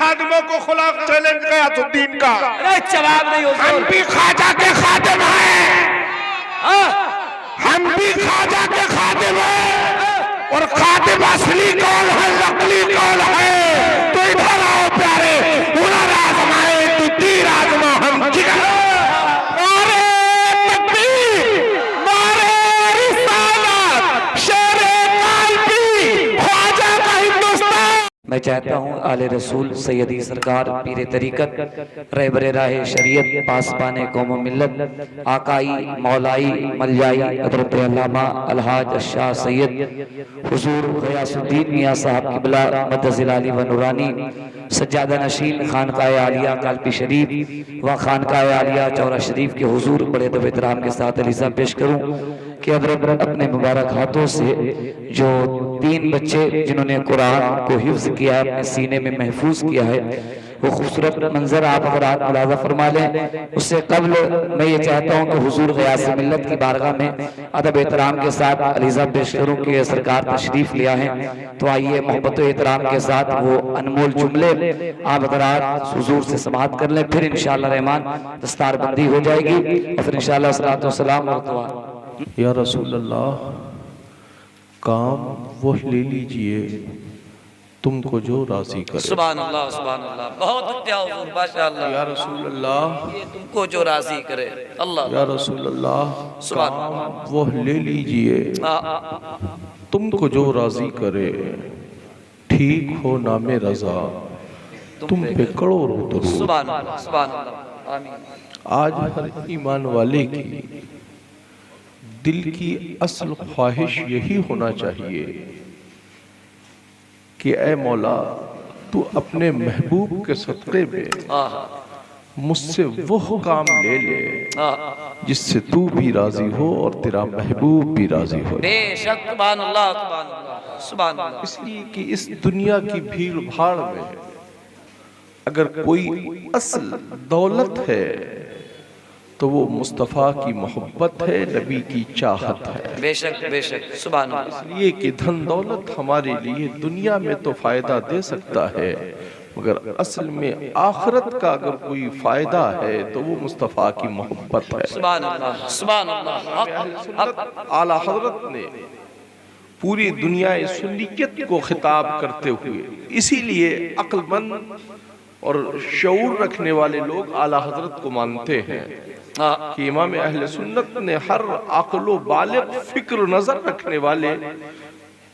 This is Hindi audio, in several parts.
खादिमों को खुला चैलेंज गयासुद्दीन का। अरे जवाब नहीं हुजूर। हम भी ख्वाजा के खादिम हैं, हम भी ख्वाजा के खादिम हैं। और खादिम असली कौन है, नकली कौन है? तो इधर आओ प्यारे, हुनर आजमाए तो तीर आजमा हम जिगर। नारे तकबीर, नारे रिसालत, शेरे काल्बी, ख्वाजा का हिंदुस्तान। मैं चाहता हूँ आले रसूल सैयदी सरकार पीर तरीकत रहबर राह शरीयत पासबान कौम मिल्लत आकाई मौलाई मलजाई हज़रत अल्लामा अलहाज शाह सैयद हुजूर गयासुद्दीन मियाँ साहब किबला मद्दज़िलाली व नूरानी सज्जादा नशीन खानकाए आलिया कालपी शरीफ व खानकाए आलिया चौरा शरीफ के हुजूर बड़े अदब एहतराम के साथ अलीज़ा पेश करूँ कि हज़रत अपने मुबारक हाथों से जो 3 बच्चे जिन्होंने कुरान को हिफ्ज़ किया है, अपने सीने में महफूज किया है, वो खूबसूरत मंजर आप अगर आप मुलाज़ा फरमा लें। उससे कबल मैं ये चाहता हूँ कि हुजूर गयास मिल्लत की बारगाह में अदब एहतराम के साथ अलीज़ा पेश करूँ कि सरकार तशरीफ़ लिया है। तो आइए मोहब्बत एहतराम के साथ वो अनमोल जुमले आप हज़रात हुजूर से समाअत कर लें, फिर इंशाअल्लाह रहमान दस्तारबंदी हो जाएगी और फिर इंशाअल्लाह सलातो सलाम और दुआ। या रसूल अल्लाह, काम वो ले लीजिए तुमको जो राजी करे। सुभान अल्लाह, सुभान अल्लाह, बहुत अच्छा हुजूर, माशाअल्लाह। या रसूल अल्लाह, ये तुमको जो राजी करे। अल्लाह या रसूल अल्लाह, काम वो ले लीजिए तुमको जो राजी करे। ठीक हो नामे रजा तुम पे करोड़ों दरूद। सुभान अल्लाह, सुभान अल्लाह, आमीन। आज हर ईमान वाले की दिल की असल ख्वाहिश यही होना चाहिए कि ऐ मौला, तू अपने महबूब के सदक़े में मुझसे वो काम ले ले जिससे तू भी राजी हो और तेरा महबूब भी राजी हो। बेशक, सुभान अल्लाह, सुभान अल्लाह, सुभान अल्लाह। इसलिए कि इस दुनिया की भीड़ भाड़ में अगर कोई असल दौलत है तो वो मुस्तफ़ा की मोहब्बत है, नबी की चाहत है। बेशक बेशक, सुभान अल्लाह। इसलिए कि धन दौलत हमारे लिए दुनिया में तो फायदा दे सकता है, मगर असल में आखिरत का अगर कोई फायदा है तो वो मुस्तफ़ा की मोहब्बत है। सुभान अल्लाह, सुभान अल्लाह। आला हजरत ने पूरी दुनिया सुन्नियत को खिताब करते हुए, इसीलिए अक्लमंद और शऊर रखने वाले लोग आला हजरत को मानते हैं कि इमाम अहले सुन्नत ने हर अक्लो बालिग फिक्र नजर रखने वाले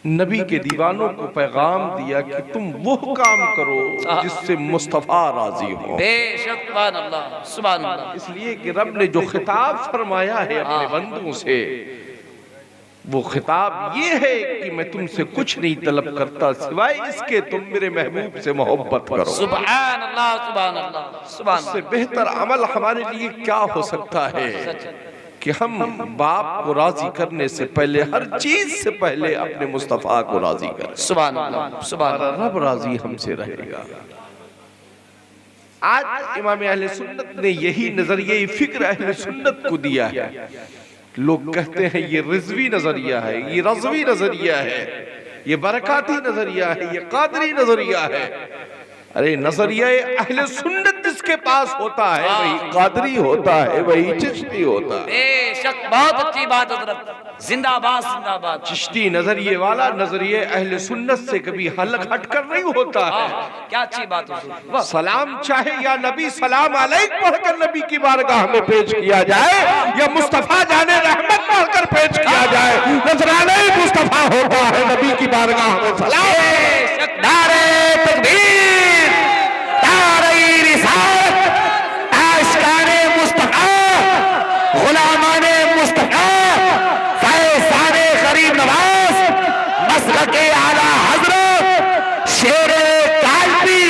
नबी के दीवानों को पैगाम दिया कि तुम वो काम करो जिससे मुस्तफ़ा राजी हो। बेशक, सुभान अल्लाह, सुभान अल्लाह। इसलिए कि रब ने जो खिताब फरमाया है अपने बंदों से, वो खिताब ये है कि मैं तुमसे कुछ नहीं तलब करता सिवाय इसके तुम मेरे महबूब से मोहब्बत करो। सुभान अल्लाह, सुभान अल्लाह, सुभान इससे बेहतर अमल हमारे लिए क्या हो सकता है कि हम बाप को राजी करने से पहले, हर चीज से पहले अपने मुस्तफ़ा को राजी करें। सुभान अल्लाह, सुभान अल्लाह। रब राजी हमसे रहेगा। आज इमाम अहले सुन्नत ने यही नजरिया फिक्र अहले सुन्नत को दिया है। लोग कहते हैं ये रिजवी नजरिया है, ये रज़वी नजरिया है, ये बरकाती नजरिया है, ये कादरी नजरिया है। अरे नजरिया अहले सुन्नत जिसके पास होता है वही कादरी होता है, वही चिश्ती होता है। बेशक, बहुत अच्छी बात हज़रत, जिंदाबाद जिंदाबाद। चिश्ती नजरिए वाला नजरिए अहले सुन्नत से कभी हलक हटकर नहीं होता है। क्या अच्छी बात है। सलाम चाहे या नबी सलाम अलैक पढ़कर नबी की बारगाह में पेश किया जाए, या मुस्तफा जाने रहमत पढ़कर पेश किया जाए, नजराने मुस्तफा होता है नबी की बारगाह में सलाम। नारे तकबीर, नारे रिसालत, आशिकाने मुस्तफा, गुलामाने मुस्तफा, फैज़ाने गरीब नवाज, मसलके आला हजरत, शेरे काल्बी।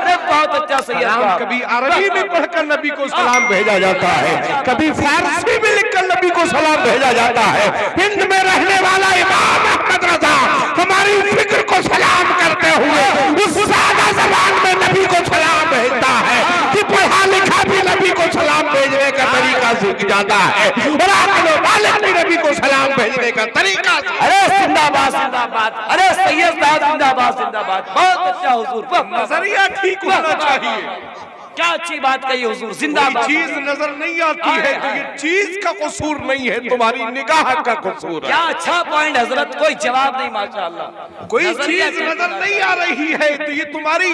अरे बहुत अच्छा सैयद। कभी अरबी में पढ़कर नबी को सलाम भेजा जाता है, कभी फारसी में लिखकर नबी को सलाम भेजा जाता है। हिंद में रहने वाला इमाम अहमद रजा हमारी फिक्र को सलाम करते हुए उस सादा ज़बान में नबी को सलाम भेजता है कि पढ़ा लिखा भी नबी को सलाम भेजने का तरीका सीख जाता है, और आकल बालिग भी नबी को सलाम भेजने का तरीका। अरे जिंदाबाद जिंदाबाद, अरे सैयद साहब जिंदाबाद जिंदाबाद, बहुत सच्चा हुजूर, नजरिया ठीक होना चाहिए। क्या अच्छी बात कही हुजूर, जिंदाबाद। चीज नजर नहीं आती है तो ये चीज का कसूर नहीं है, तुम्हारी निगाह का कसूर है। क्या अच्छा पॉइंट हजरत, कोई जवाब नहीं माशाअल्लाह। कोई चीज नजर नहीं आ रही है तो ये तुम्हारी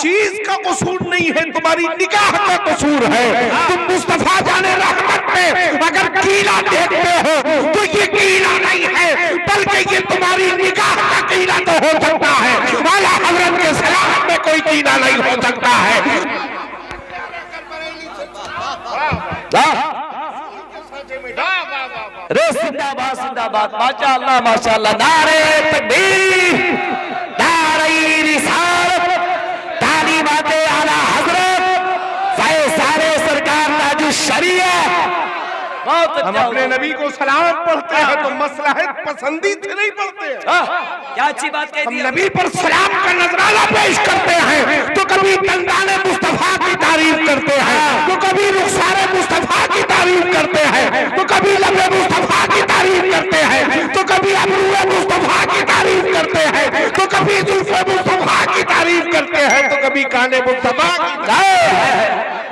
चीज का कसूर नहीं है, तुम्हारी निगाह का कसूर है। तुम मुस्तफा जाने रहमत में अगर कीला देखते हो तो ये कीला नहीं है, बल्कि ये तुम्हारी निगाह का कीला तो हो सकता है, आला हज़रत के सलाम में कोई कीला नहीं हो सकता है। रे जिंदाबाद जिंदाबाद, माशाअल्लाह माशाअल्लाह, नारे तकबीर, नारे रिसालत, तालीमाते आला हजरत फैज़ाने सरकार ताजुल शरीया। हम अपने नबी को सलाम पढ़ते हैं तो मसलहत पसंदी से नहीं पढ़ते हैं। क्या अच्छी बात कह दी। हम नबी पर सलाम का नजराना पेश करते हैं तो कभी दंदाने मुस्तफा की तारीफ करते हैं, तो कभी रुखसारे मुस्तफा की तारीफ करते हैं, तो कभी लबे मुस्तफा की तारीफ करते हैं, तो कभी अबरूए मुस्तफा की तारीफ करते हैं, तो कभी जुल्फे मुस्तफा की तारीफ करते हैं, तो कभी काने मुस्तफा की।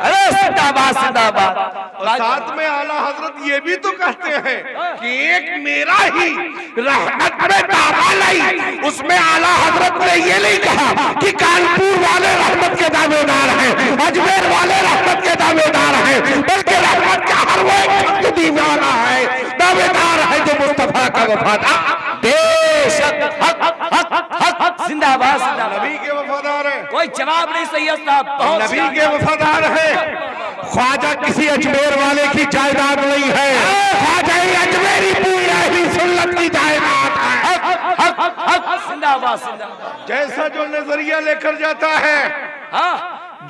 अरे जिंदाबाद जिंदाबाद। और साथ में आला हजरत ये भी तो कहते हैं कि एक मेरा ही रहमत में दावा लाई, उसमें आला हजरत ने ये नहीं कहा कि कानपुर वाले रहमत के दावेदार हैं, अजमेर वाले रहमत के दावेदार हैं, बल्कि रहमत का हर वो एक दीवाना है, दावेदार है जो मुस्तफा का वफादार। बेशक हक हक हक हक, जिंदाबाद जिंदाबाद। नबी के वफादार है, कोई जवाब नहीं सैयद साहब, नबी के वफादार है। ख्वाजा किसी अजमेर वाले की जायदाद नहीं है, ख्वाजा अजमेरी पूरी अहली सुन्नत की जायदाद है। जिंदाबाद जिंदाबाद। जैसा जो नजरिया लेकर जाता है, हाँ,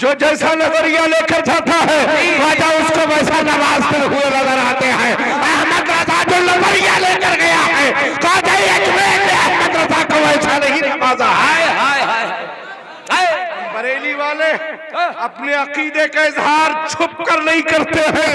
जो जैसा नजरिया लेकर जाता है ख्वाजा उसको वैसा नवाजते हुए नजर आते हैं। अहमद रजा जो नजरिया लेकर गया है, ख्वाजा अजमेर ने अहमद रजा को वैसा नहीं नवाजा। हाय हाय हाय हाय। बरेली वाले अपने अकीदे का इजहार छुप कर नहीं करते हैं,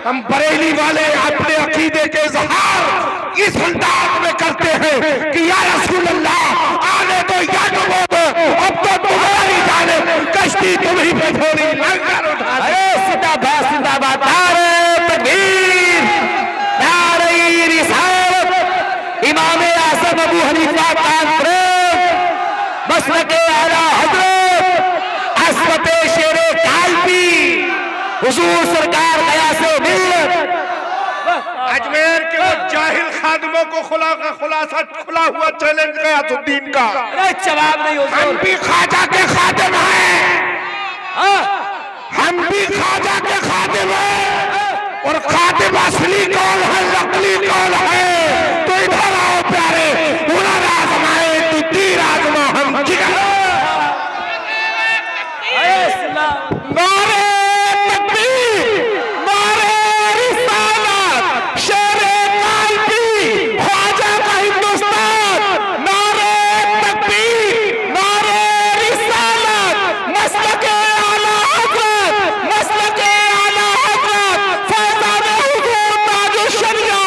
हम बरेली वाले अपने अकीदे के इजहार इस अंदाज में करते हैं कि या रसूल अल्लाह आने दो या डुबो दो, अब तो तुम्हारी जाने कश्ती तुम्ही पे छोड़ी, लंगर उठा दो। जिंदाबाद जिंदाबाद, नारे तकबीर, नारे रिसालत, इमाम आज़म अबू हनीफा कांतरे, मसलके आला हजरत अस्मते शेरे कालबी, हुजूर सरकार कयासे मिल्लत। अजमेर के वो जाहिल खादिमों को खुलासा खुला हुआ चैलेंज गयासुद्दीन का। अरे जवाब नहीं हम हुजूर। भी ख्वाजा के खादिम हैं, हम भी ख्वाजा के खादिम हैं, और खादिम असली कौन है नकली कौन है, तो इधर आओ प्यारे, हुनर आजमाए तो तीर आजमा हम जिगर। नारे तकबीर, नारे रिसालत, शेरे कालबी, ख्वाजा का हिंदुस्तान, नारे तकबीर, नारे रिसालत, मसलके आला हज़रत, मसलके आला हज़रत फैज़ाने हुजूर ताजुल शरिया,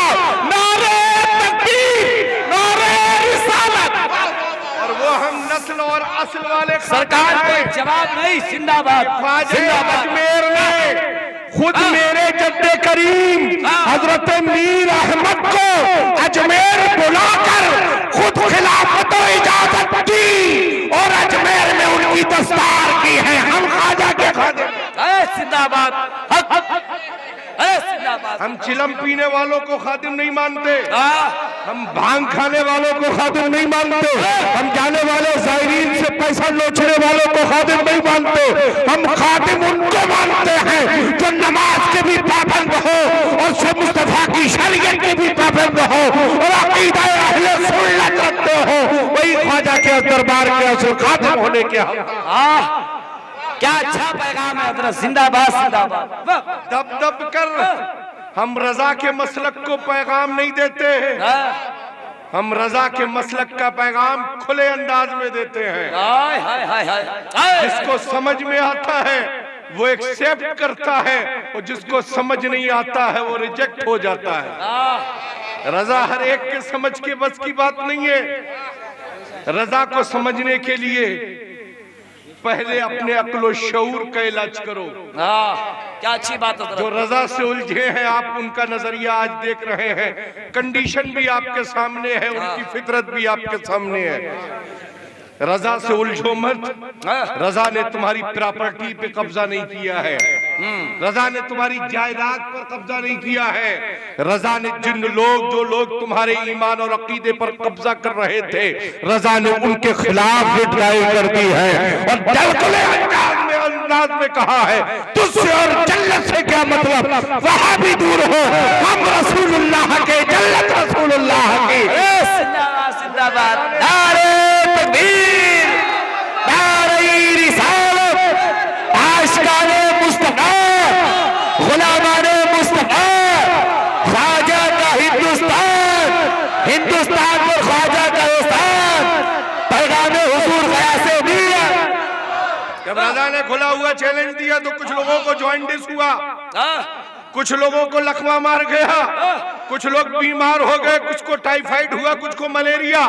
नारे तकबीर, नारे रिसालत। और वो हम नस्ल और असल वाले सरकार कोई जवाब नहीं। जिंदाबाद अजमेर ने खुद मेरे जद्दे करीम हजरत मीर अहमद को अजमेर बुलाकर खुद खिलाफत और इजाजत दी, और अजमेर में उनकी दस्तार की है। हम ख्वाजा के खादिम। जिंदाबाद, जिंदाबाद। हम चिलम पीने वालों को खादिम नहीं मानते, हम भांग खाने वालों को खादिम नहीं मानते, हम जाने वाले ज़ायरीन से पैसा नोचने वालों को खादिम नहीं मानते, हम खादिम उनको मानते हैं जो नमाज के भी पाबंद हो और सब मुस्तफा की शरीयत के भी पाबंद हो और अकीदा अहले सुन्नत रखते हो, वही ख्वाजा के दरबार के असल खादिम होने के हम। क्या अच्छा पैगाम है हजरत, जिंदाबाद जिंदाबाद। दब दब कर हम रजा के मसलक को पैगाम नहीं देते हैं, हम रजा के मसलक का पैगाम खुले अंदाज में देते हैं। हाय हाय हाय हाय। जिसको समझ में आता है वो एक्सेप्ट करता है, और जिसको समझ नहीं आता है वो रिजेक्ट हो जाता है। रजा हर एक के समझ के बस की बात नहीं है। रजा को समझने के लिए पहले अपने अक्ल और शऊर का इलाज करो। क्या अच्छी बात है। जो रजा से उलझे हैं आप उनका नजरिया आज देख रहे हैं, कंडीशन भी आपके सामने है, उनकी फितरत भी आपके सामने है। रजा से उलझो मत। रजा ने तुम्हारी प्रॉपर्टी पे कब्जा नहीं किया है, रजा ने तुम्हारी जायदाद पर कब्जा नहीं किया है। रजा ने जो लोग तुम्हारे ईमान और अकीदे पर कब्जा कर रहे थे, रजा ने उनके खिलाफ लड़ाई कर दी है और दलदले अंदाज में कहा है तुझसे और जन्नत से क्या मतलब, वहां भी दूर हो, हम रसूलुल्लाह के, जन्नत रसूलुल्लाह की। जिंदाबाद, नारे तकबीर, नारे रिसालत, आशिकाने मुस्तफा, गुलामाने मुस्तफा, ख्वाजा का हिंदुस्तान, हिंदुस्तान में ख्वाजा का स्थान, पैगामे हुजूर गया से दिया। जब रजा ने खुला हुआ चैलेंज दिया तो कुछ लोगों को जॉइंटिस हुआ, कुछ लोगों को लकवा मार गया, कुछ लोग बीमार हो गए, कुछ को टाइफाइड हुआ, कुछ को मलेरिया।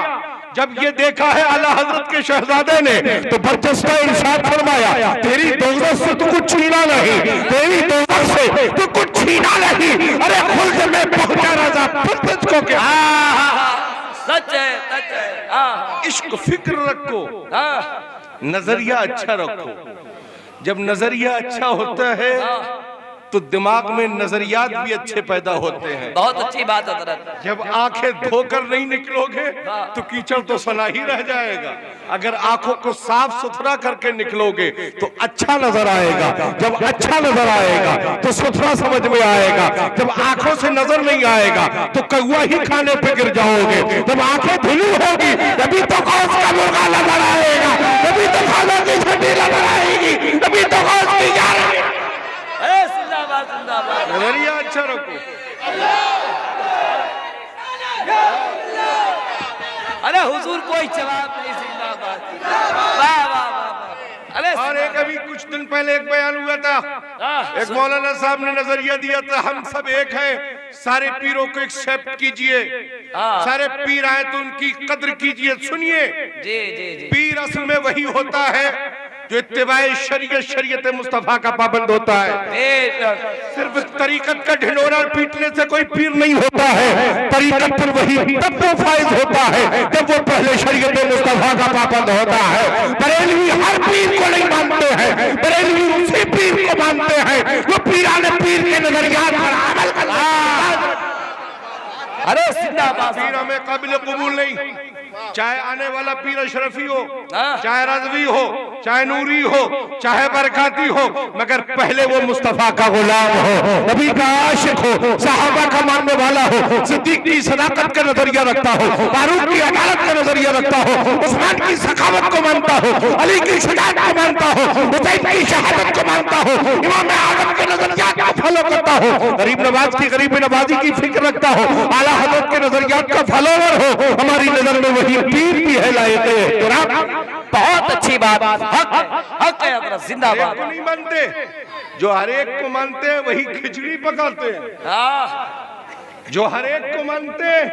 जब ये देखा है आला हजरत के शहजादे ने तो बर्जस्ता इरशाद फरमाया, तेरी दोज़ख से तो कुछ छीना नहीं, तेरी दोज़ख से तो कुछ छीना नहीं। अरे खुल्द में पहुंचा रजा, फिर तुझको क्या? सच है, सच है। इश्क फिक्र रखो, नजरिया अच्छा रखो। जब नजरिया अच्छा होता है तो दिमाग में नजरियात भी अच्छे पैदा होते हैं। बहुत अच्छी बात है हज़रत। जब आंखें धोकर नहीं निकलोगे तो कीचड़ तो सना ही रह जाएगा। अगर आंखों को साफ सुथरा करके निकलोगे तो अच्छा नजर आएगा। जब अच्छा नजर आएगा तो सुथरा समझ में आएगा। जब आंखों से नजर नहीं आएगा तो कौवा ही खाने पे गिर जाओगे। जब आंखें धुली होगी तभी तो कौस का मुर्गा नजर आएगा, तभी तो खाना की छठी नजर आएगी, तभी तो कौस की जाएगी। नजरिया अच्छा रखो। अरे हुजूर कोई जवाब नहीं। जिंदाबाद, वाह वाह वाह। अरे और एक अभी कुछ दिन पहले एक बयान हुआ था, एक मौलाना साहब ने नजरिया दिया था, हम सब एक हैं, सारे पीरों को एक्सेप्ट कीजिए, सारे पीर आए तो उनकी कद्र कीजिए। सुनिए, जी जी जी, पीर असल में वही होता है जो इत्तिबाए शरीयत मुस्तफा का पाबंद होता है। सिर्फ तरीकत का ढिंढोरा पीटने से कोई पीर नहीं होता है। तरीकत पर वही तब वो फायज होता है जब वो पहले शरीयत मुस्तफा का पाबंद होता है। बरेलवी हर पीर को नहीं मानते हैं, बरेलवी उसी पीर को मानते हैं वो पीराने पीर के नजरियात पर अमल करता है। अरे जिंदाबाद। पीर हमें काबिल कबूल नहीं, चाहे आने वाला पीर अशरफी हो, चाहे रज़वी हो, चाहे नूरी हो, चाहे बरकाती हो, मगर पहले वो मुस्तफा का गुलाम हो, नबी का आशिक हो, सहाबा का मानने वाला हो, सिद्दीक की सदाकत का नजरिया रखता हो, फारूक की अदालत का नजरिया रखता हो, उस्मान की सखावत को मानता हो, अली की शुजाअत को मानता हो, हुसैन की शहादत को मानता हो, इमाम आजम के नजरियात को फॉलो करता हो, गरीब नवाज की गरीब नवाजी की फिक्र रखता हो, आला हज़रत के नजरियात का फॉलोवर हो। हमारी नजर में वही पीर भी है लायक। बहुत अच्छी बात, हक है हज़रत। जिंदाबाद। नहीं मानते, जो हर एक को मानते हैं वही खिचड़ी पकाते हैं। जो हर एक को मानते हैं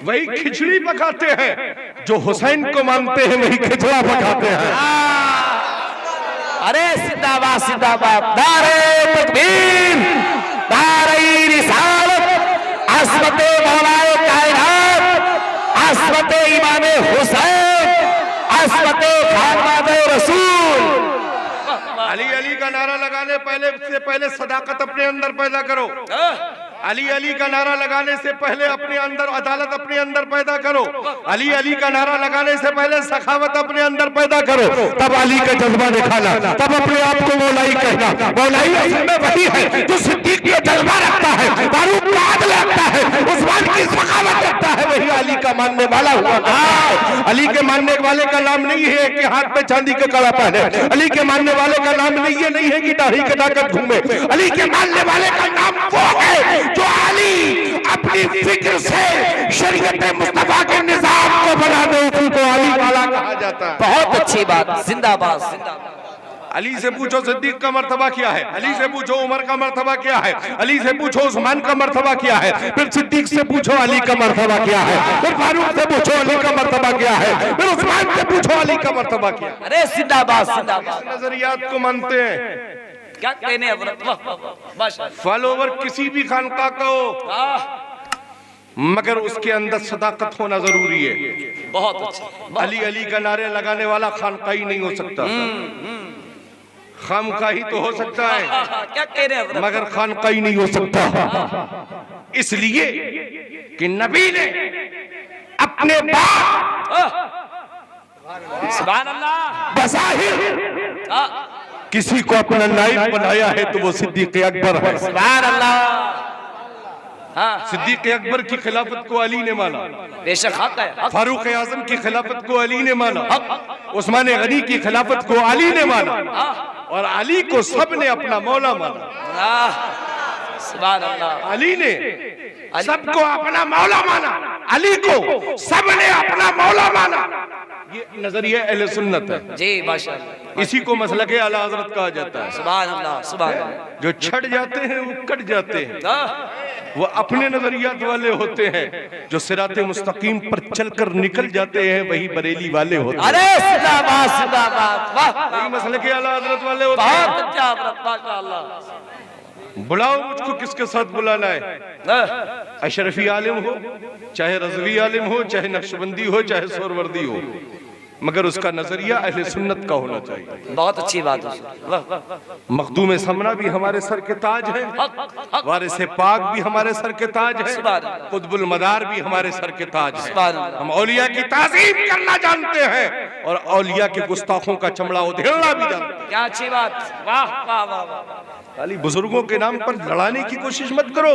वही खिचड़ी पकाते हैं, जो हुसैन को मानते हैं वही खिचड़ा पकाते हैं। अरे जिंदाबाद, जिंदाबाद, नारे तकबीर, नारे रिसालत, असमते मौलाए कायनात, असमते इमामे हुसैन, असमते खानवादे रसूल। अली अली का नारा लगाने से पहले सदाकत अपने अंदर पैदा करो। अली अली का नारा लगाने से पहले अपने अंदर अदालत अपने अंदर पैदा करो। अली अली का नारा लगाने से पहले सखावत अपने अंदर पैदा करो, तब अली का जज्बा दिखाना, तब अपने आप को मौलाई कहना। मौलाई असल में वही है जो सिद्दीक का जज्बा रखता है, फारूक का अदल रखता है, उस्मान की सखावत रखता है, वही अली का मानने वाला हुआ। अली के मानने वाले का नाम नहीं है कि हाथ में चांदी का कड़ा पहने। अली के मानने वाले का नाम नहीं है कि दाढ़ी कटाकर घूमे। अली के मानने वाले का नाम वो है जो अली अपनी फिक्र से शरीयत मुस्तफा के निजाम को बना दे, उसी को अली वाला कहा जाता है। बहुत अच्छी बात। जिंदाबाद, जिंदाबाद। अली से पूछो सिद्दीक का मर्तबा क्या है, अली से पूछो उमर का मर्तबा क्या है, अली से पूछो उस्मान का मर्तबा क्या है, फिर सिद्दीक से पूछो अली का मर्तबा क्या है, फिर फारूक से पूछो अली का मर्तबा क्या है, फिर उस्मान से पूछो अली का मर्तबा क्या है। अरे जिंदाबाद जिंदाबाद। नजरियात को मानते हैं, क्या कहने हैं, फॉलोवर किसी भी खानका का हो, मगर उसके अंदर सदाकत होना जरूरी है। बहुत अच्छा। अली अली का नारे लगाने वाला खानकाही नहीं हो सकता, खामकाही तो हो सकता है, क्या कह रहे हैं, मगर खानकाही नहीं हो सकता। इसलिए कि नबी ने अपने सुभान अल्लाह बज़ाहिर किसी को अपना नाइब बनाया है तो वो सिद्दीक अकबर है। सुभान अल्लाह। सिद्दीक अकबर की खिलाफत को अली ने माना, बेशक हक है। फारूक आजम की खिलाफत को अली ने माना, उस्मान गनी की खिलाफत को अली ने माना, और अली को सब ने अपना मौला माना। सुभान अल्लाह। अली ने सबको अपना मौला माना, अली को सब ने अपना मौला माना। ये नजरिया अहले सुन्नत है जी, माशाअल्लाह। इसी को मसलके आला हज़रत कहा जाता है। सुभान अल्लाह सुभान अल्लाह। जो छट जाते हैं वो कट जाते हैं, वो अपने नजरियात वाले होते हैं, जो सिराते मुस्तकीम पर चलकर निकल जाते हैं वही बरेली वाले होते हैं। अरे जिंदाबाद जिंदाबाद, वाह। यही मसलके आला हज़रत वाले होते हैं। बहुत अच्छा हज़रत, माशाअल्लाह। बुलाओ मुझको किसके साथ बुलाना है, अशरफी आलिम हो, चाहे रज़वी आलिम हो, चाहे नक्शबंदी हो, चाहे सोरवर्दी हो, मगर उसका नजरिया अहले सुन्नत का होना चाहिए। बहुत अच्छी बात है। मखदूम समना भी हमारे सर के ताज है, वारिस पाक भी हमारे सर के ताज है, कुतुबुल मदार भी हमारे सर के ताज है। हम औलिया की ताज़ीम करना जानते हैं और औलिया के गुस्ताखों का चमड़ा उधेड़ना भी जानते हैं। क्या अच्छी बात, वाह वाह वाह। खाली बुजुर्गों के नाम पर लड़ाने की कोशिश मत करो,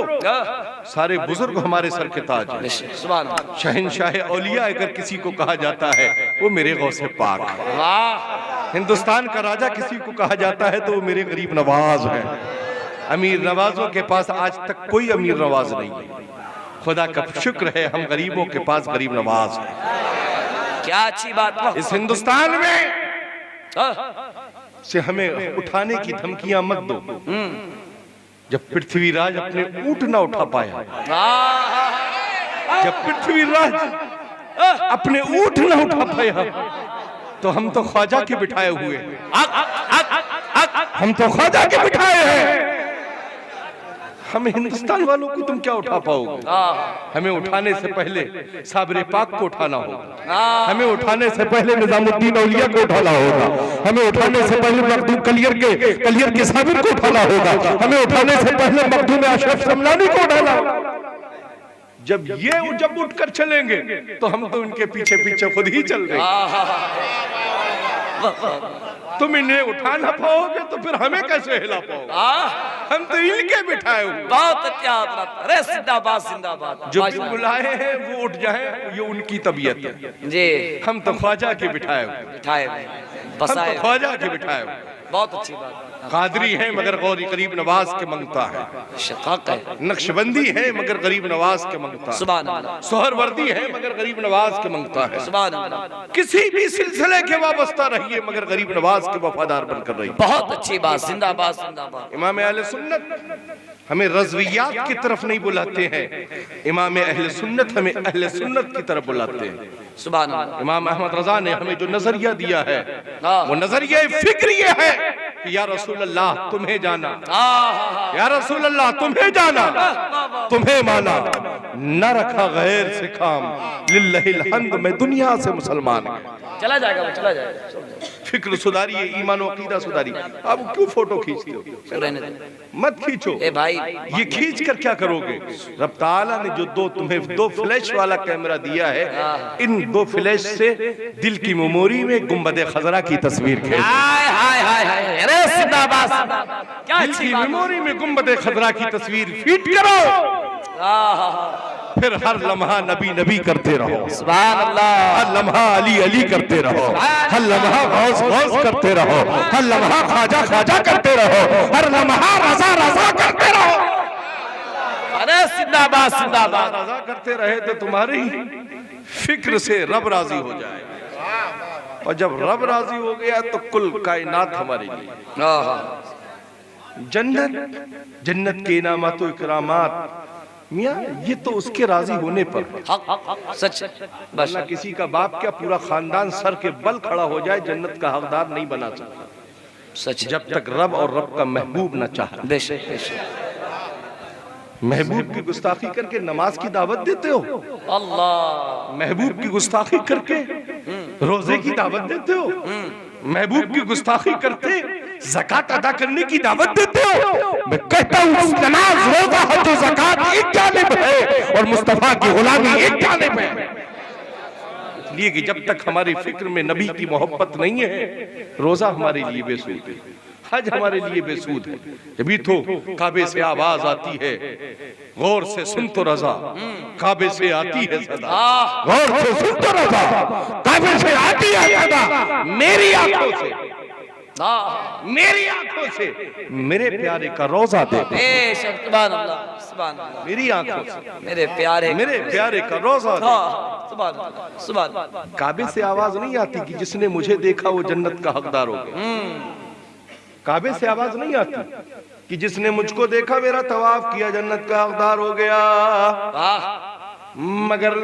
सारे बुजुर्ग हमारे सर के ताज हैं। सुभान अल्लाह। शहंशाह औलिया अगर किसी को कहा जाता है वो मेरे गौसे पाक है। वाह। हिंदुस्तान का राजा किसी को कहा जाता है तो वो मेरे गरीब नवाज है। अमीर नवाजों के पास आज तक कोई अमीर नवाज नहीं है, खुदा का शुक्र है हम गरीबों के पास गरीब नवाज है। क्या अच्छी बात। इस हिंदुस्तान में से हमें उठाने की धमकियां मत दो। जब पृथ्वीराज अपने ऊंट ना उठा पाया, जब पृथ्वीराज अपने ऊंट ना उठा पाया, तो हम तो ख्वाजा के बिठाए हुए हैं, हम तो ख्वाजा के बिठाए हैं। हमें हिंदुस्तान वालों को तुम क्या उठा पाओगे? हमें उठाने से पहले साबरे पाक को उठाना होगा, हमें उठाने से पहले निजामुद्दीन औलिया को उठाना होगा, हमें उठाने से पहले मखदूम कलियर के साबिर को उठाना होगा, हमें उठाने से पहले मखदूम अशरफ समलानी को उठाना होगा। जब उठकर चलेंगे तो हम तो उनके पीछे पीछे खुद ही चल रहे। तुम इन्हें उठा ना पाओगे तो फिर हमें कैसे हिला पाओगे? हम तो इनके बिठाए हुए। बहुत अच्छा। अरे जिंदाबाद जिंदाबाद। जो भी बुलाए हैं वो उठ जाए, ये उनकी तबीयत है जी। हम तो ख्वाजा के बिठाए हुए, हम तो ख्वाजा के बिठाए हुए। बहुत अच्छी बात। कादरी है मगर गौरी गरीब नवाज के मंगता है, शकाक है। नक्शबंदी है मगर गरीब नवाज के मंगता है, सुभान अल्लाह। सोहरवर्दी है मगर गरीब नवाज के मंगता है। सुभान अल्लाह। किसी भी सिलसिले के वाबस्ता रहिए मगर गरीब नवाज के वफादार बनकर रहिए। बहुत अच्छी बात। जिंदाबाद जिंदाबाद। इमाम अहले सुन्नत हमें रज़वियात की तरफ नहीं बुलाते हैं, इमाम अहले सुन्नत हमें अहले सुन्नत की तरफ बुलाते हैं। सुभान अल्लाह। इमाम अहमद रजा ने हमें जो नजरिया दिया है वो नजरिया फिक्रिया है कि या रसूल अल्लाह तुम्हें जाना, या रसूल अल्लाह तुम्हें जाना, तुम्हें माना, न रखा गैर से काम, लिल्लाहिल हम्द, मैं दुनिया से मुसलमान हूं। चला जाएगा वो, चला जाएगा। फिक्र सुधारी, ईमान और अकीदा सुधारी। अब क्यों फोटो खींचते हो? मत खींचो। ए भाई, ये खींच कर क्या करोगे? रब ताला ने जो तुम्हें दो फ्लैश वाला कैमरा दिया है, इन दो फ्लैश से दिल की मेमोरी में गुंबद खजरा की तस्वीर खींच। हाय हाय हाय हाय। अरे जिंदाबाद जिंदाबाद। क्या दिल की मेमोरी में गुंबद खजरा की तस्वीर फीट करो, फिर हर लम्हा नबी नबी करते रहो। सुभान अल्लाह। हर लम्हा अली अली करते रहो, हर लम्हा गौस गौस करते रहो, हर लम्हा ख्वाजा ख्वाजा करते रहो, हर लम्हा रजा रजा करते रहो। अरे जिंदाबाद जिंदाबाद। रजा करते रहे तो तुम्हारी फिक्र से रब राजी हो जाए। और जब रब राजी हो गया तो कुल कायनात हमारे लिए। जन्नत, जन्नत के इनामात व इकरामात, मियाँ ये तो उसके राजी होने पर सच। वरना किसी का बाप क्या पूरा खानदान सर के बल खड़ा हो जाए जन्नत का हकदार नहीं बना सकता सच, जब तक रब और रब का महबूब न चाहे। बेशक बेशक। महबूब की गुस्ताखी करके नमाज की दावत देते हो, अल्लाह। महबूब की गुस्ताखी करके रोजे की दावत देते हो, महबूब की गुस्ताखी करके ज़कात अदा करने की दावत देते हो। मैं कहता हूँ नमाज रोजा है तो ज़कात एक जानिब है और मुस्तफा की गुलामी एक जानिब है। इसलिए कि जब तक हमारी फिक्र में नबी की मोहब्बत नहीं है, रोजा हमारे लिए बेसूद है, हज हमारे लिए बेसूद है। जभी तो काबे से आवाज आती है, गौर से सुन तो रजा, काबे से आती है सदा, गौर से सुन तो रजा, काबे से आती है सदा। मेरी आंखों से, मेरी आंखों से मेरे प्यारे का रोजा दे, बेशक। सुभान अल्लाह, सुभान अल्लाह। मेरी आंखों से मेरे प्यारे का रोजा दे। सुभान अल्लाह, सुभान अल्लाह। काबे से आवाज नहीं आती कि जिसने मुझे देखा वो जन्नत का हकदार हो गया। काबे से आवाज नहीं आती कि जिसने मुझको देखा मेरा तवाफ किया जन्नत का हकदार हो गया। मगर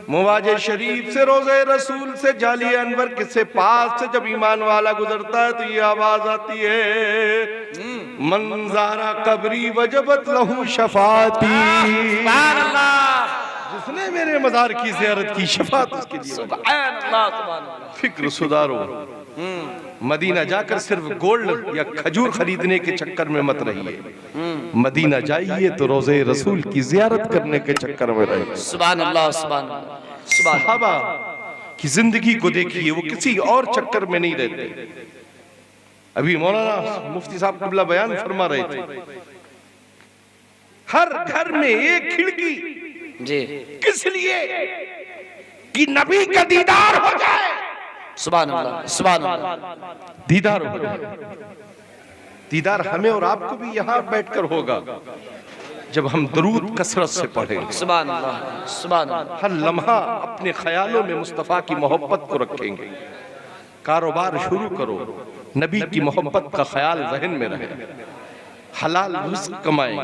मुवाजे शरीफ से, रोजे रसूल से, जाली अनवर के पास से जब ईमान वाला गुजरता है तो ये आवाज आती है, मंजारा कबरी वजबत लहू शफाती। सुभान अल्लाह। जिसने मेरे मजार की ज़ियारत की, शफात उसके लिए। सुभान अल्लाह, सुभान अल्लाह। फिक्र सुधारो, मदीना जाकर सिर्फ गोल्ड या खजूर खरीदने के चक्कर में मत रहिए। मदीना जाइए तो रोजे रसूल की जियारत करने के चक्कर में रहिए। सुभान अल्लाह, सुभान अल्लाह। सहाबा की जिंदगी को देखिए, वो किसी और चक्कर में नहीं रहते। अभी मौलाना मुफ्ती साहब क़िबला बयान फरमा रहे थे, हर घर में एक खिड़की जी, किस लिए कि नबी का दीदार हो जाए। सुभान अल्लाह, सुभान अल्लाह। दीदार हो जाए। दीदार हमें और आपको भी यहाँ बैठकर होगा जब हम दरूद कसरत से पढ़ेंगे। सुभान अल्लाह, सुभान अल्लाह। हर लम्हा अपने ख्यालों में मुस्तफ़ा की मोहब्बत को रखेंगे। कारोबार शुरू करो, नबी की मोहब्बत का ख्याल ज़हन में रहे, हलाल रिज़्क़ कमाएं।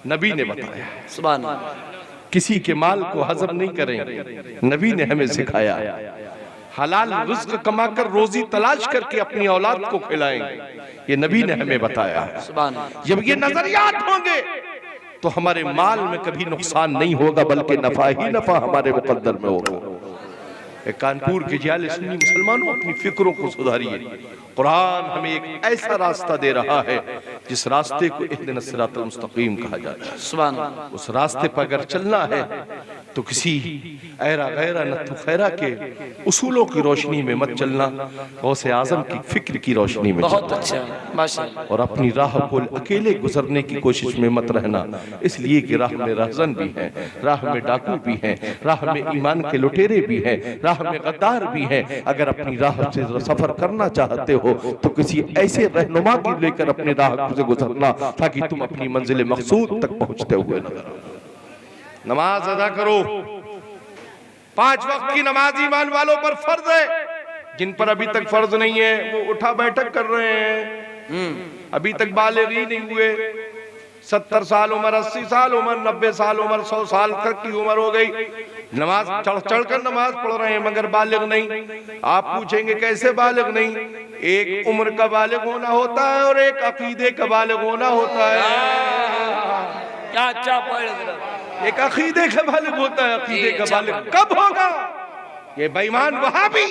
नबी ने बताया, सुभान अल्लाह। किसी के माल को हजम नहीं करेंगे, नबी ने हमें सिखाया। हलाल रिज़्क़ कमाकर रोजी तलाश करके अपनी औलाद को खिलाएंगे, ये नबी ने हमें बताया। सुभान अल्लाह। जब ये नजरियात होंगे तो हमारे माल में कभी नुकसान नहीं होगा, बल्कि नफा ही नफा हमारे मुकद्दर में होगा। कानपुर के जाले सुन्नी मुसलमानों, अपनी फिक्रों को सुधारिए। कुरान हमें एक ऐसा रास्ता दे रहा है जिस रास्ते को इहदिनस सिरातल मुस्तकीम कहा जाता है। सुभान अल्लाह। उस रास्ते पर अगर चलना है तो किसी ऐरा गैरा नत्थु खैरा के उसूलों की रोशनी में मत चलना, गौसे आजम की फिक्र की रोशनी में बहुत अच्छा, माशाअल्लाह। और अपनी राह को अकेले गुजरने की कोशिश में मत रहना, इसलिए कि राह में रहजन भी हैं, राह में डाकू भी हैं, राह में ईमान के लुटेरे भी हैं, राह में गद्दार भी हैं। अगर अपनी राह से सफर करना चाहते हो तो किसी ऐसे रहनुमा की लेकर अपनी राह से गुजरना ताकि तुम अपनी मंजिल मकसूद तक पहुंचते हुए नजर आओ। नमाज अदा करो। 5 वक्त की नमाज ईमान वालों पर फर्ज है। जिन पर अभी तक फर्ज नहीं है वो उठा बैठक कर रहे हैं, अभी तक बालिग ही नहीं हुए। 70 साल उम्र, 80 साल उम्र, 90 साल उम्र, 100 साल तक की उम्र हो गई, नमाज चढ़कर नमाज पढ़ रहे हैं मगर बालिग नहीं। आप पूछेंगे कैसे बालिग नहीं? एक उम्र का बालिग होना होता है और एक अकीदे का बालिग होना होता है। क्या अच्छा पढ़, एक अकीदे का बालिग होता है। अकीदे का बालिग कब होगा? ये बेईमान वहाबी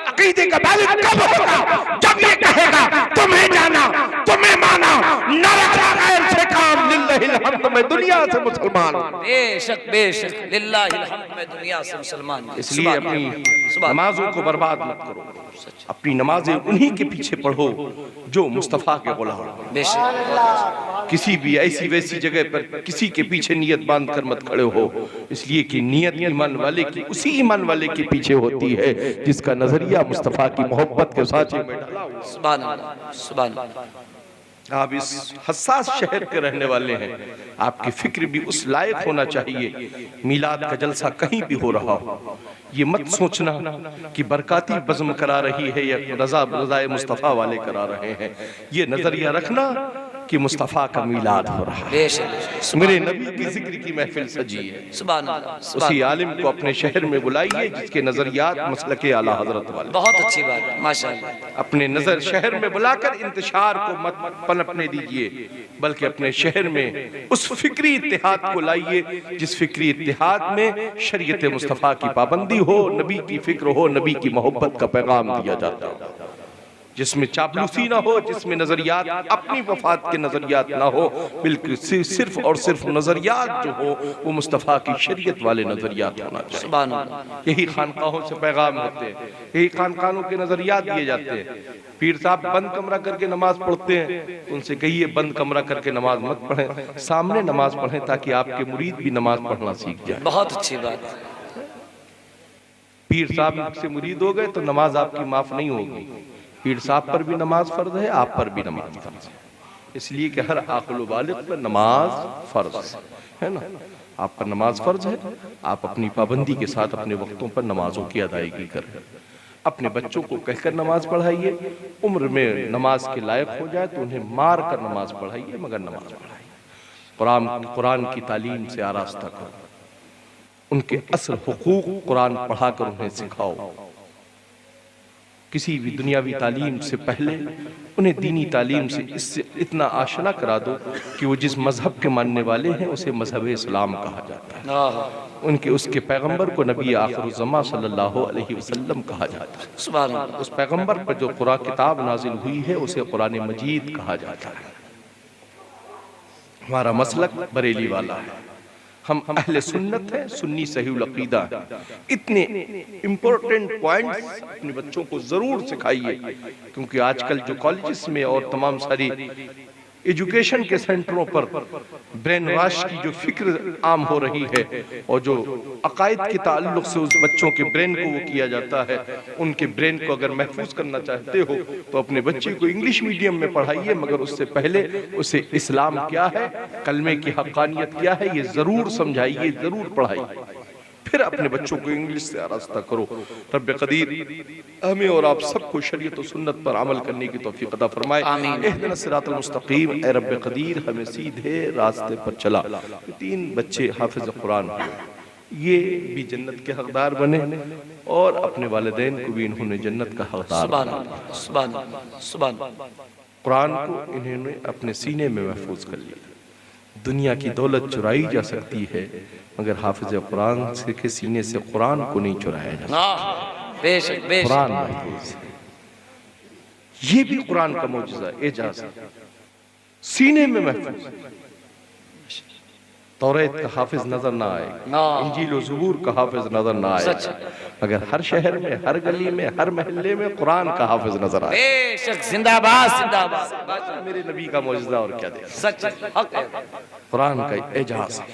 अकीदे का बालिग कब होगा? जब ये कहेगा तुम्हें जाना, तुम्हें माना, से काम लिल्लाहिल हम्द में दुनिया से मुसलमान। बेशक बेशक, लिल्लाहिल हम्द में दुनिया से मुसलमान। इसलिए अपनी नमाजों को बर्बाद मत करो, अपनी नमाजें उन्हीं के पीछे पढ़ो जो मुस्तफा के गुलाम। बेशक किसी भी ऐसी वैसी जगह पर किसी के पीछे नियत बांध कर मत खड़े हो, इसलिए कि नियत ईमान वाले की उसी ईमान वाले के पीछे होती है जिसका नजरिया मुस्तफा की मोहब्बत के साँचे में डाला हुआ। सुभान अल्लाह, सुभान अल्लाह। आप इस हसास शहर के रहने वाले हैं, आपकी फिक्र भी उस लायक होना चाहिए। मीलाद का जलसा कहीं भी हो रहा हो, ये मत सोचना कि बरकाती बज़्म करा रही है या रज़ाए मुस्तफ़ा वाले करा रहे हैं। ये नजरिया रखना कि मुस्तफ़ा का मीलाद हो रहा है, मेरे नबी की जिक्र की महफिल सजी है। सुभान अल्लाह। उसी आलिम को अपने शहर में बुलाइए जिसके नजरियात मसलके आला हजरत वाले। बहुत अच्छी बात है, माशाअल्लाह। अपने नजर शहर में बुलाकर इंतशार को मत पनपने दीजिए, बल्कि अपने शहर में उस फिक्री इत्तेहाद को लाइए जिस फिक्री इत्तेहाद में शरीयत मुस्तफ़ा की पाबंदी हो, नबी की फिक्र हो, नबी की मोहब्बत का पैगाम दिया जाता हो, जिसमें चापलूसी ना हो, जिसमें नजरियात अपनी वफात के नजरियात ना हो, बिल्कुल सिर्फ और सिर्फ नजरियात जो हो वो मुस्तफ़ा की शरीयत वाले नजरियात होना चाहिए। सुभान अल्लाह। यही खानकाहों से पैगाम होते हैं, यही खानकाहों के नजरियात दिए जाते हैं। पीर साहब बंद कमरा करके नमाज पढ़ते हैं, उनसे कहिए बंद कमरा करके नमाज मत पढ़ें, सामने नमाज पढ़ें ताकि आपके मुरीद भी नमाज पढ़ना सीख जाए। बहुत अच्छी बात। पीर साहब से मुरीद हो गए तो नमाज आपकी माफ नहीं होगी। पीर साहब पर भी नमाज फर्ज है, आप पर भी नमाज फर्ज है, इसलिए कि हर आक़िल बालिग़ पर नमाज फर्ज है ना। आप पर नमाज फर्ज है, आप अपनी पाबंदी के साथ अपने वक्तों पर नमाजों की अदायगी करें। अपने बच्चों को कहकर नमाज पढ़ाइए, उम्र में नमाज के लायक हो जाए तो उन्हें मार कर नमाज पढ़ाइए, मगर नमाज पढ़ाइए। कुरान की तालीम से आरास्ता करो, उनके असल हुकूक कुरान पढ़ाकर उन्हें सिखाओ। किसी भी दुनियावी तालीम से पहले उन्हें दीनी तालीम से इससे इतना आशना करा दो कि वो जिस मजहब के मानने वाले हैं उसे मजहब इस्लाम कहा जाता है, उनके उसके पैगंबर को नबी आखिरुज़्ज़मा सल्लल्लाहु अलैहि वसल्लम कहा जाता है। सुभान अल्लाह। उस पैगंबर पर जो कुरान किताब नाजिल हुई है उसे कुरान मजीद कहा जाता है। हमारा मसलक बरेली वाला है, हम अहले सुन्नत हैं, सुन्नी सहीहुल अक़ीदा है। इतने इम्पोर्टेंट पॉइंट्स अपने बच्चों को जरूर सिखाइए, क्योंकि आजकल जो कॉलेजेस में और तमाम सारी एजुकेशन के सेंटरों पर ब्रेन वॉश की जो फिक्र आम हो रही है और जो अकायद के ताल्लुक से उस बच्चों के ब्रेन को वो किया जाता है, उनके ब्रेन को अगर महफूज करना चाहते हो तो अपने बच्चे को इंग्लिश मीडियम में पढ़ाइए, मगर उससे पहले उसे इस्लाम क्या है, कलमे की हक़ानियत क्या है, ये जरूर समझाइए, जरूर पढ़ाइए, फिर अपने बच्चों को इंग्लिश से आरास्ता करो। रब कदीर हमें और आप सबको शरीयत और सुन्नत पर अमल करने की तौफीक अता फरमाए। इहदिना सिरातल मुस्तकीम, ए रब कदीर हमें सीधे रास्ते पर चला। 3 बच्चे हाफिज कुरान हुए, ये भी जन्नत के हकदार बने और अपने वालिदैन को भी इन्होंने जन्नत का हकदार बनाया। सुभान अल्लाह, सुभान अल्लाह। कुरान को इन्होंने अपने सीने में महफूज कर लिया। दुनिया की दौलत चुराई जा सकती है, मगर हाफिज कुरान से के सीने से कुरान को नहीं चुराया जा सकता। बेशक बेशक। कुरान महफूज है, ये भी कुरान का मौजज़ा एजाज़ है, सीने में महफूज। तौरात का हाफिज नजर ना आए, इंजील और ज़बूर का हाफिज नजर ना आए, अगर हर शहर में, हर गली में, हर महल्ले में कुरान का हाफिज नजर आए, बेशक। जिंदाबाद जिंदाबाद। मेरे नबी का मौजज़ा और क्या दे। सच हक है, कुरान का एजाज़ है,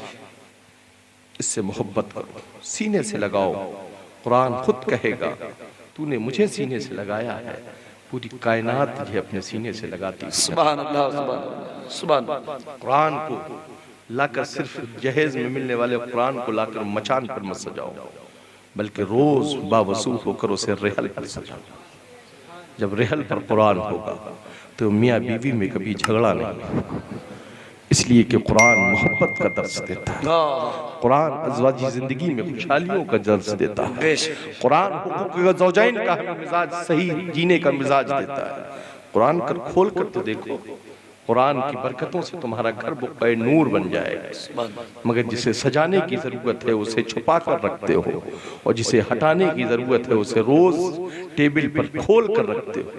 इससे मोहब्बत करो, सीने से लगाओ। कुरान खुद कहेगा, तूने मुझे सीने से लगाया है, पूरी कायनात तुझे अपने सीने से लगाती है। सुभान अल्लाह, सुभान अल्लाह, सुभान अल्लाह। कुरान को लाकर सिर्फ जहेज में मिलने वाले कुरान को लाकर मचान पर मत सजाओ, बल्कि रोज बावसूल होकर उसे रेहल पर सजाओ। जब रेहल पर कुरान होगा तो मियाँ बीवी में कभी झगड़ा नहीं, इसलिए कि कुरान मोहब्बत का दर्स देता है, कुरान अज़वाजी जिंदगी में खुशहालियों का दर्स देता है, कुरान हुकूक़ ज़ौजैन का हमें मिजाज सही जीने का मिजाज देता है। कुरान कर खोल कर तो देखो, कुरान की बरकतों से तुम्हारा घर बुक़्क़े नूर बन जाएगा, मगर जिसे सजाने की ज़रूरत है उसे छुपा कर रखते हो, और जिसे हटाने की ज़रूरत है उसे रोज़ टेबल पर खोल कर रखते हो,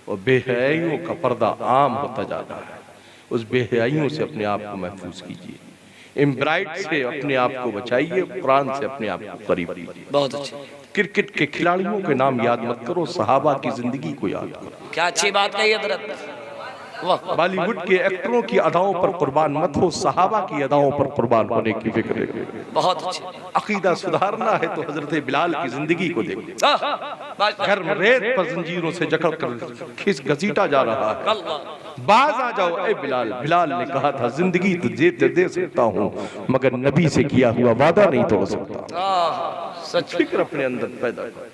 और बेहयाइयों का पर्दा आम होता जा रहा है। उस बेहयाइयों से अपने आप को महफूज कीजिए, एम्ब्राइड से अपने आप को बचाइए, कुरान से अपने आप को करीब कीजिए। बहुत अच्छे। क्रिकेट के खिलाड़ियों के नाम याद मत करो, सहाबा की जिंदगी को याद करो। क्या अच्छी बात कही हज़रत। बॉलीवुड के एक्टरों की अदाओं पर कुर्बान मत हो, सहाबा की अदाओं पर कुर्बान होने की फिक्र है। बहुत अच्छे। अकीदा सुधारना है तो हजरत बिलाल की जिंदगी को देखो। घर में रेत पर जंजीरों से जकड़ कर खींच घसीटा जा रहा है। बाज आ जाओ ए बिलाल। बिलाल ने कहा था जिंदगी तो दे सकता हूँ मगर नबी से किया हुआ वादा नहीं तोड़ सकता। सच। फिक्र अपने अंदर पैदा कर।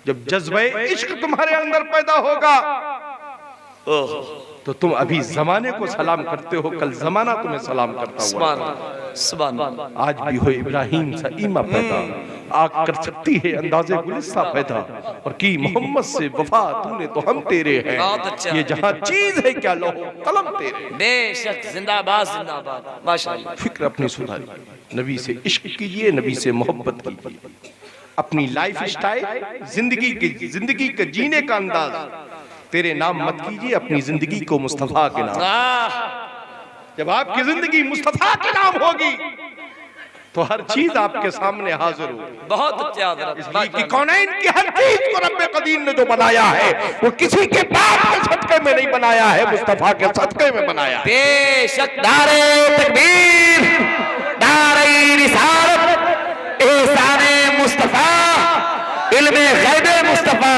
जब जज्बे इश्क तुम्हारे अंदर पैदा होगा तो तुम अभी जमाने को सलाम करते हो, कल जमाना तुम्हें सलाम करता हुआ। सुभान अल्लाह। आज भी हो इब्राहिम सा ईमा पैदा, आग कर सकती है अंदाजे गुलिस्ता पैदा, और की मोहम्मद से वफा तूने तो हम तेरे हैं। ये जहाँ चीज है क्या लो कलम तेरे। बेशक, जिंदाबाद जिंदाबाद। माशाअल्लाह। फिक्र अपनी सुधारी, नबी से इश्क कीजिए, नबी से मोहब्बत कीजिए। अपनी लाइफ स्टाइल, जिंदगी के जीने का अंदाज तेरे नाम मत कीजिए, अपनी जिंदगी को मुस्तफा के नाम। जब आपकी जिंदगी मुस्तफा के नाम होगी तो हर चीज आपके सामने हाजिर होगी। बहुत अच्छा हज़रत। इसलिए कि कौनैन की हर चीज को रब्बे कदीर ने जो बनाया है वो किसी के बाप के सदके में नहीं बनाया है, मुस्तफा के सदके में बनाया है। बेशक। नारे तकबीर, नारे रिसालत, एहसाने मुस्तफा, इल्मे गैबे मुस्तफा।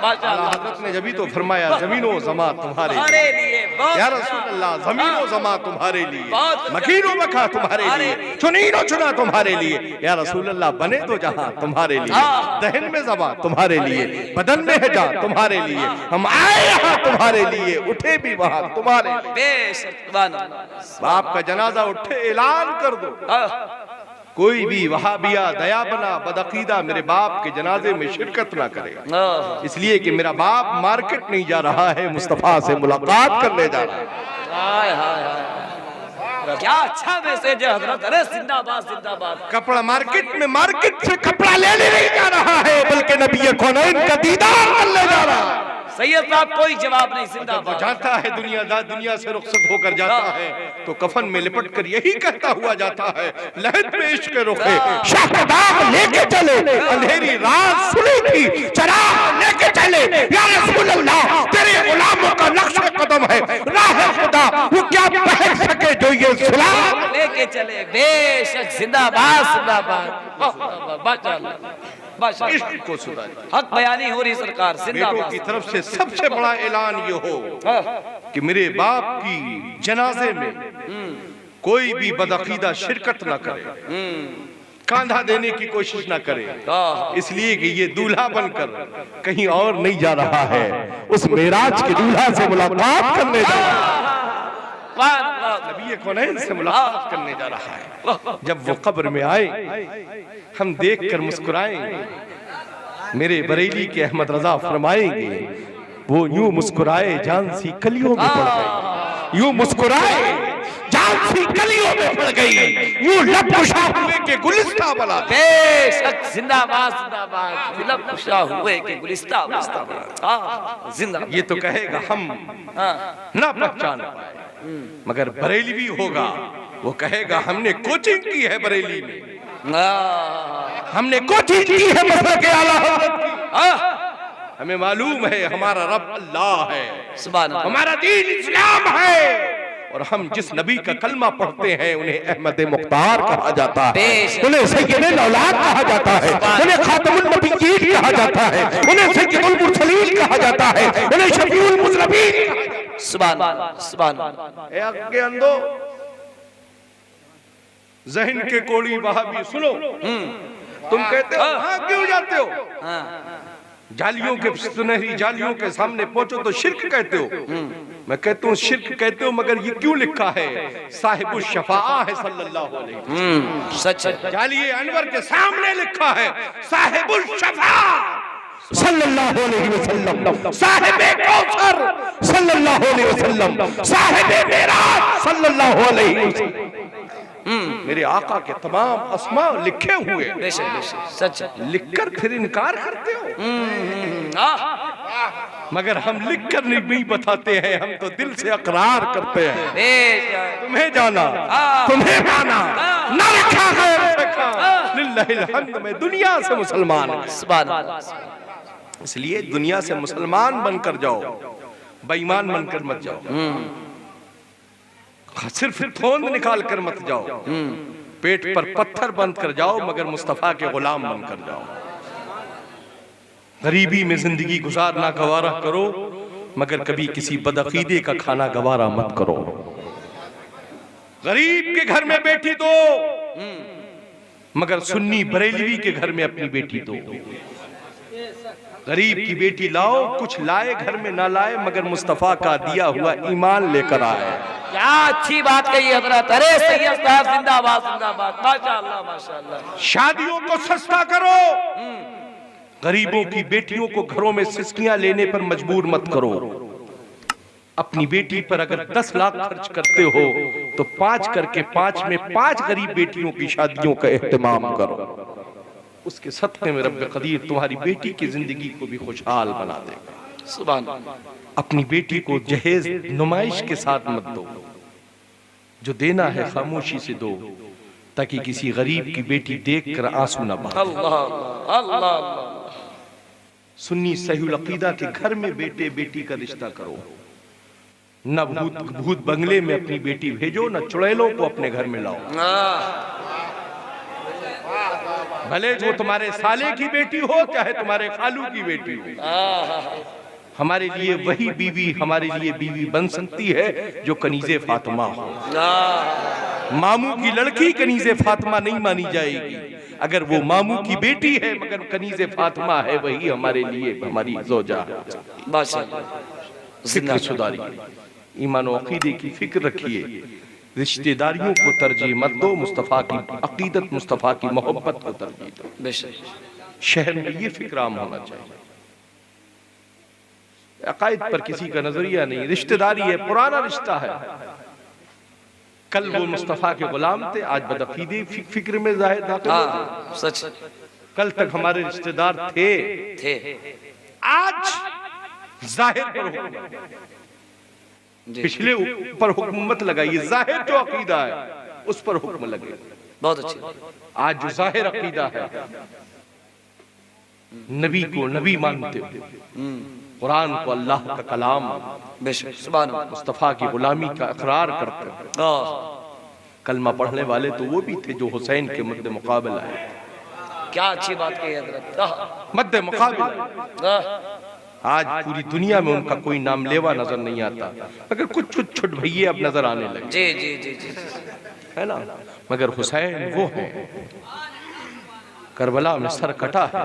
हज़रत ने जभी तो फरमाया ज़मीनो ज़मा तुम्हारे लिए, या रसूल अल्लाह, ज़मीनो ज़मा तुम्हारे लिए, मकीनो मका तुम्हारे लिए, चुनीनो चुना तुम्हारे लिए, या रसूल अल्लाह बने तो जहां तुम्हारे लिए, दहन में ज़बा तुम्हारे लिए, बदन में है जा तुम्हारे लिए, हम आए यहाँ तुम्हारे लिए, उठे भी वहां तुम्हारे लिए। बेशक। बाप का जनाजा उठे ऐलान कर दो, कोई भी वहाबिया दया बना बदअकीदा मेरे बाप के जनाजे में शिरकत ना करेगा, इसलिए कि मेरा बाप मार्केट नहीं जा रहा है, मुस्तफा से मुलाकात करने जा रहा है। हाय हाय हाय, क्या अच्छा मैसेज है हजरत। अरे जिंदाबाद जिंदाबाद। कपड़ा मार्केट से कपड़ा लेने नहीं जा रहा है, बल्कि नबी कौनैन का दीदार करने जा रहा है। सैयद साहब कोई जवाब नहीं। जिंदाबाद। जाता है दुनिया से रुखसत होकर जाता है तो कफन में लिपट कर यही कहता हुआ जाता है, लहद में इश्क रुखे शाहदाब लेके चले, अंधेरी रात सुनी थी चराग लेके चले, या रसूल अल्लाह तेरे गुलामों का नक्श कदम है, राह खुदा वो क्या पहन सके जो ये सुलाम लेके चले। बेशक। जिंदाबाद जिंदाबाद। इश्क को सुधार। हक बयानी हो रही सरकार। बेटों की तरफ से सबसे बड़ा ऐलान ये हो कि मेरे बाप की जनाजे में कोई भी बदअकीदा शिरकत ना करे, कांधा देने की कोशिश ना करे, इसलिए कि ये दूल्हा बनकर कहीं और नहीं जा रहा है, उस मेराज के दूल्हा से मुलाकात करने जा रहा है, नबी कौनैन से मुलाकात करने जा रहा है। जब वो कब्र में आए हम देखकर मुस्कुराएंगे, मेरे बरेली के अहमद रजा फरमाएंगे वो यूं मुस्कुराए जान सी कलियों में पड़ गई, यूं मुस्कुराए जान सी कलियों में पड़ गई, यूं लब कुशा हुए के गुलिस्ता बना। बेशक। जिंदाबाद जिंदाबाद। लब कुशा हुए के गुलिस्ता बना। जिंदाबाद। ये तो कहेगा हम ना पहचान पाए, मगर बरेलवी होगा वो कहेगा हमने कोचिंग की है बरेली में, हमने कोचिंग की है मसलक के आला हज़रत की, हमें मालूम है हमारा रब अल्लाह है, सुभान अल्लाह, हमारा दीन इस्लाम है, और हम जिस नबी का कलमा पढ़ते हैं उन्हें अहमद मुख्तार कहा जाता है, उन्हें सैयदुल औलाद कहा जाता है, उन्हें खातमुन नबिय्यीन कहा जाता है, उन्हें सैयदुल मुरसलीन कहा जाता है, उन्हें शफीउल मुज़नबीन। सुभान अल्लाह सुभान अल्लाह। आगे अंदो जहन के कोड़ी वहाबी सुनो, तुम कहते हो हाँ क्यों जाते हो, जालियों के सुनहरी जालियों के सामने पहुंचो तो शिर्क कहते हो, मैं कहता हूँ शिर्क कहते हो मगर ये क्यों लिखा है साहिबुल शफाआ है सल्लल्लाहु अलैहि वसल्लम, सच है। जालिए अनवर के सामने लिखा है साहिबुल शफा सल्लल्लाहु अलैहि वसल्लम, साहिबे कौसर सल्लल्लाहु अलैहि वसल्लम, साहिबे मेराज सल्लल्लाहु अलैहि वसल्लम। मेरे आका के तमाम अस्मा लिखे हुए, बेशक बेशक सच है। लिखकर फिर इनकार करते हो, मगर हम लिखकर नहीं बताते हैं, हम तो दिल से अकरार करते हैं। तुम्हें जाना तुम्हें माना ना लिखा है लिल्लाहिल हम्द, मैं दुनिया से मुसलमान हूं। सुभान अल्लाह। इसलिए दुनिया से मुसलमान बनकर जाओ, बेईमान बनकर मत जाओ, सिर्फ थोंद निकाल कर मत जाओ, पेट पर पत्थर बंद कर जाओ मगर मुस्तफा के गुलाम बनकर जाओ। गरीबी में जिंदगी गुजारना गवारा करो मगर कभी किसी बदअकीदे का खाना गवारा मत करो। गरीब के घर में बेटी दो मगर सुन्नी बरेलवी के घर में अपनी बेटी दो। गरीब की बेटी लाओ, कुछ लाए घर में ना लाए मगर मुस्तफा का दिया हुआ ईमान लेकर आए। क्या अच्छी बात कही हजरत। अरे सैयद साहब जिंदाबाद जिंदाबाद, माशाअल्लाह माशाअल्लाह। शादियों को सस्ता करो, गरीबों की बेटियों को घरों में सिसकियां लेने पर मजबूर मत करो। अपनी बेटी पर अगर 10 लाख खर्च करते हो तो 5 करके 5 में 5 गरीब बेटियों की शादियों का एहतमाम करो। उसके सदक़े में रब्बे कदीर तुम्हारी बेटी की जिंदगी को भी खुशहाल बना देगा। सुभान अल्लाह। अपनी बेटी को जहेज नुमाइश के साथ मत दो, जो देना है खामोशी से दो ताकि किसी गरीब की बेटी देखकर आंसू न बहाए। अल्लाह अल्लाह अल्लाह। सुन्नी सहीउल अकीदा के घर में बेटे बेटी का रिश्ता करो। न भूत बंगले में अपनी बेटी भेजो, न चुड़ैलों को अपने घर में लाओ। भले जो तुम्हारे साले की बेटी हो चाहे तुम्हारे खालू की बेटी हो, हमारे लिए वही बीवी हमारे लिए बीवी बन सकती है जो कनीज़े फातिमा हो। मामू की लड़की कनीज़े फातिमा नहीं मानी जाएगी। अगर वो मामू की बेटी है मगर कनीज़े फातिमा है, वही हमारे लिए हमारी ज़ौजा है। फिक्र सुधारिए, ईमान और अकीदे की फिक्र रखिए, रिश्तेदारियों को तरजीह मत दो, मुस्तफ़ा की अकीदत मुस्तफ़ा की मोहब्बत को तरजीह दो। शहर में ये फिक्र आम होना चाहिए। अकायद पर किसी का नजरिया नहीं, रिश्तेदारी है, पुराना रिश्ता है। कल वो मुस्तफ़ा के गुलाम थे, आज बदअकीदे फिक्र में जाहिर दाखिल हो गए। सच। कल तक हमारे रिश्तेदार थे, आज जाहिर पर हुक्म, पिछले पर हुक्म मत लगाइए, जाहिर जो अकीदा है उस पर हुक्म लगे। बहुत अच्छी। आज जो जाहिर अकीदा है, नबी को नबी मानते हो, कुरान को अल्लाह का कलाम, मुस्तफ़ा की गुलामी का इकरार करते हो। कलमा पढ़ने वाले तो वो भी थे जो हुसैन के मद्दे मुकाबला है। क्या अच्छी बात कही हज़रत। मद्दे मुकाबला। आज पूरी दुनिया में उनका कोई नाम लेवा नजर नहीं आता, मगर कुछ कुछ छुट भैये अब नजर आने लगे। जी जी जी जी, है ना। मगर हुसैन वो है, करबला में सर कटा है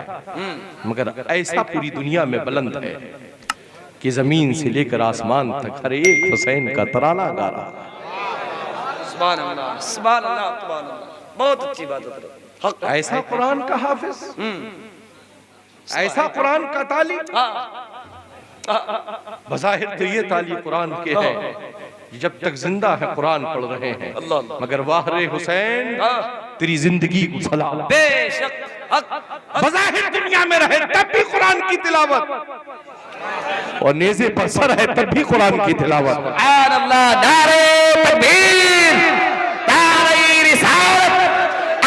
मगर ऐसा पूरी दुनिया में बुलंद है कि जमीन से लेकर आसमान तक हर एक हुसैन का तराना गा रहा है। सुभान अल्लाह सुभान अल्लाह सुभान अल्लाह। बहुत अच्छी बात है। ऐसा कुरान का हाफिज, ऐसा कुरान का ताली। बज़ाहिर तो ये ताली कुरान के है, जब तक जिंदा है कुरान पढ़ रहे हैं, मगर वाह रे हुसैन तेरी जिंदगी को सलाम। बेशक बज़ाहिर दुनिया में रहे तब भी कुरान की तिलावत, और नेज़े पर सर है तब भी कुरान की तिलावत। सुभान अल्लाह। नारे तकबीर, नारे रिसालत,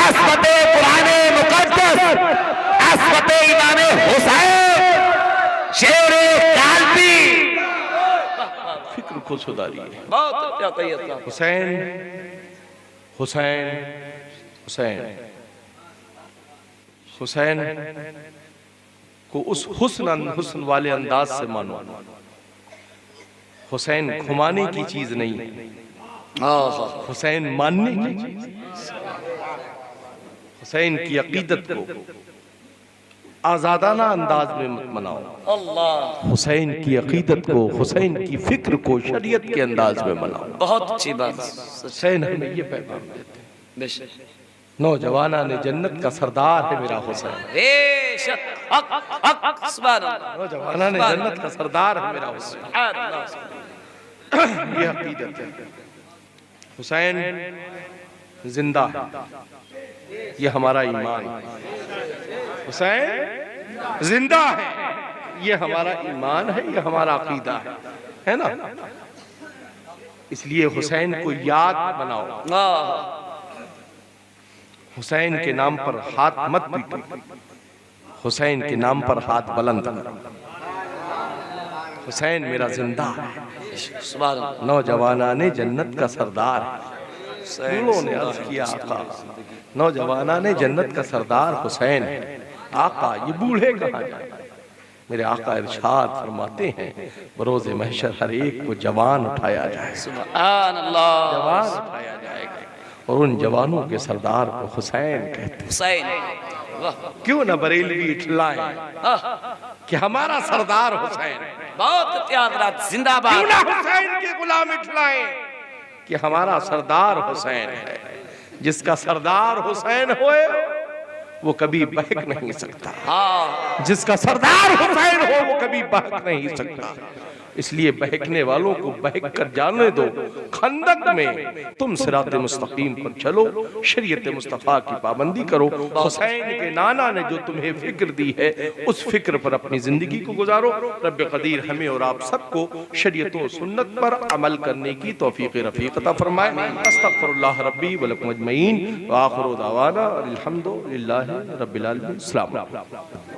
अस्मते कुराने मुक़द्दस, अस्मते इमाम हुसैन, शेरे काल्बी। फिक्र को सुधारिए। बहुत क्या कही अल्लाह। हुसैन हुसैन हुसैन हुसैन को उस हुस्न वाले अंदाज से मानो। हुसैन घुमाने की चीज नहीं, हुसैन मानने की चीज। हुसैन की अकीदत को आजादाना अंदाज में मत मनाओ। अल्लाह। हुसैन की अकीदत को, हुसैन की फिक्र को शरीयत के अंदाज में मनाओ। बहुत अच्छी बात। हुसैन हमें ये पैगाम देते हैं। बेशक नौजवाना ने जन्नत का सरदार है मेरा हुसैन। बेशक सुभान अल्लाह। नौजवाना ने जन्नत का सरदार है मेरा हुसैन। ये अकीदत है। हुसैन जिंदा है, ये हमारा ईमान है। हुसैन जिंदा है, ये हमारा ईमान है, ये हमारा अकीदा है ना। इसलिए हुसैन को याद बनाओ। हुसैन के नाम पर हाथ मत पीटो, हुसैन के नाम पर हाथ बुलंद करो। हुसैन मेरा जिंदा है। सुभान अल्लाह। नौजवाना ने जन्नत का सरदार है। बूढ़ों ने अर्ज किया आका, नौजवाना ने जन्नत का सरदार हुसैन है। आका ये बूढ़े कहाँ जाए? मेरे आका इरशाद फरमाते हैं बरोज़ महशर हर एक को जवान उठाया जाए, सुभान अल्लाह। जवान उठाया जाएगा और उन जवानों के सरदार को हुसैन कहते हैं। हुसैन, वाह, क्यों न बरेलवी इठलाएं कि हमारा सरदार हुसैन है। बहुत त्यागराज जिंदाबाद। क्यों ना हुसैन के गुलाम इठलाएं कि हमारा सरदार हुसैन है। जिसका सरदार हुसैन होए वो कभी बहक नहीं सकता। हाँ, जिसका सरदार हुसैन हो वो कभी बहक नहीं सकता। इसलिए बहकने वालों को बहक कर जाने दो। खंदक में तुम सिरात मुस्तकीम पर चलो, शरीयत मुस्तफ़ा की पाबंदी करो। हुसैन के नाना ने जो तुम्हें फिक्र दी है उस फिक्र पर अपनी जिंदगी को गुजारो। रब कदीर हमें और आप सबको शरीयत व सुन्नत पर अमल करने की तौफीक रफीक अता फरमाए। अस्तगफिरुल्लाह रब्बी व लकुम अजमईन व आखिरु दावाना अल्हम्दुलिल्लाहि रब्बिल आलमीन। अस्सलाम वालेकुम।